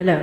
Hello.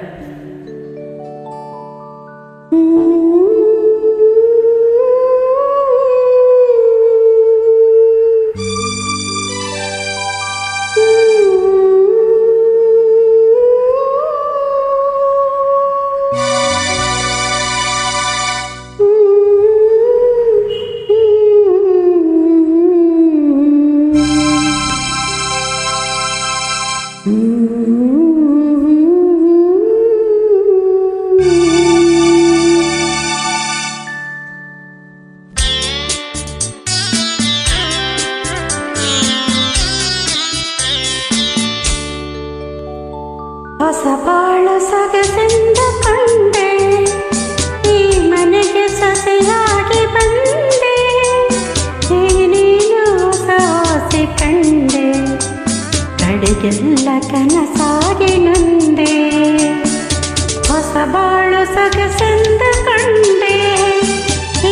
ಹೊಸ ಬಾಳು ಸೊಗಸೆಂದು ಕಂಡೆ, ಈ ಮನೆಗೆ ಸೊಸೆಯಾಗಿ ಬಂದೆ, ಏನೇನು ಹೊಸ ಆಸೆ ಕಂಡೆ, ಕಡೆಗೆಲ್ಲ ಕನಸಾಗಿ ನೊಂದೆ. ಹೊಸ ಬಾಳು ಸೊಗಸೆಂದು ಕಂಡೆ,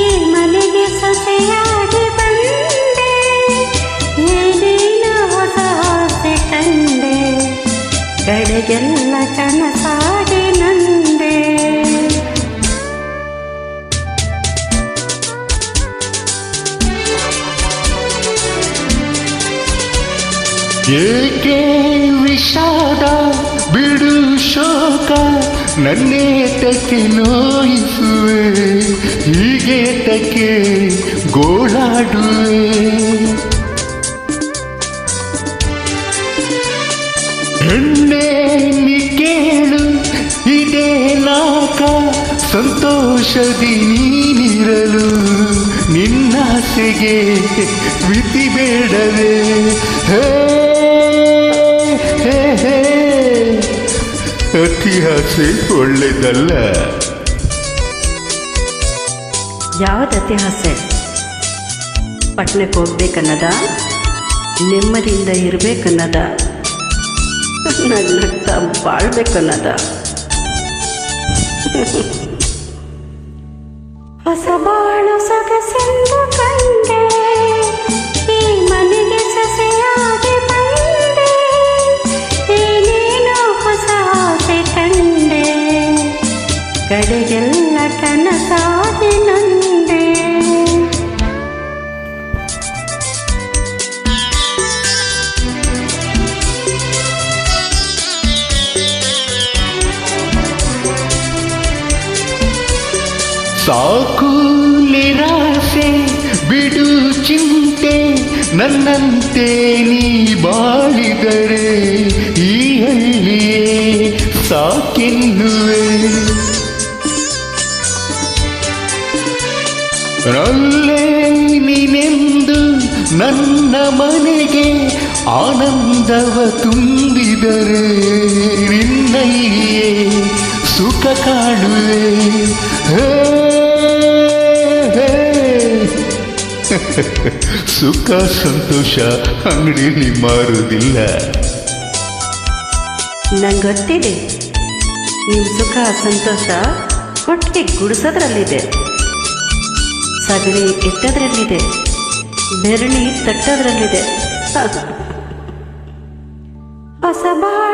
ಈ ಮನೆಗೆ ಸೊಸೆಯಾಗಿ ಬಂದೆ, ಏನೇನು ಹೊಸ ಆಸೆ ಕಂಡೆ, ಕಡೆಗೆಲ್ಲ ಕನಸಾಗಿ ನಂದೆ. ಏಕೆ ವಿಷಾದ ಬಿಡು ಶೋಕ, ನನ್ನೇತಕ್ಕೆ ನೋಯಿಸುವೆ, ಹೀಗೇತಕ್ಕೆ ಗೋಳಾಡುವೆ. ಹೆಣ್ಣೆ ನೀ ಕೇಳು, ಇದೇ ನಾಕ ಸಂತೋಷದಿ ನೀನಿರಲು, ನಿನ್ನಾಸೆಗೆ ಮಿತಿ ಬೇಡವೇ. ಹೇ ಹೇ ಹೇ, ಅತಿ ಆಸೆ ಒಳ್ಳೆದಲ್ಲ. ಯಾವ್ದು ಅತಿಹಾಸೆ? ಪಟ್ಟಣಕ್ಕೆ ಹೋಗ್ಬೇಕನ್ನದ, ನೆಮ್ಮದಿಯಿಂದ ಇರಬೇಕನ್ನದ, ನಗ್ನಗ್ತಾ ಬಾಳ್ಬೇಕನ್ನದ. ಹೊಸ ಬಾಳು ಸೊಗಸೆಂದು ಕಂಡೆ, ಈ ಮನೆಗೆ ಸೊಸೆಯಾಗಿ ಬಂದೆ, ಏನೇನೋ ಹೊಸ ಆಸೆ ಕಂಡೆ, ಕಡೆಗೆಲ್ಲ ಕನಸಾಗಿ ನೊಂದೆ. ಸಾಕು ನಿರಾಸೆ ಬಿಡು ಚಿಂತೆ, ನನ್ನಂತೆ ನೀ ಬಾಳಿದರೆ ಈ ಹಳ್ಳಿಯೇ ಸಾಕೆನ್ನುವೆ. ನಲ್ಲೇ ನೀನೆಂದು ನನ್ನ ಮನೆಗೆ ಆನಂದವ ತುಂಬಿದರೆ, ನಿನ್ನಲ್ಲಿಯೇ ಸುಖ ಕಾಣುವೆ. ಹೇ ಹೇ, ಸುಖ ಸಂತೋಷ ಅಂಗಡಿಯಲ್ಲಿ ಮಾರುವುದಿಲ್ಲ. ನಂಗೆ ಗೊತ್ತಿದೆ, ನಿಮ್ಮ ಸುಖ ಸಂತೋಷ ಕೊಟ್ಟಿಗೆ ಗುಡಿಸೋದ್ರಲ್ಲಿದೆ, ಸಗಣಿ ಎತ್ತೋದ್ರಲ್ಲಿದೆ, ಬೆರಣಿ ತಟ್ಟೋದ್ರಲ್ಲಿದೆ. ಹೊಸ ಬಾಳು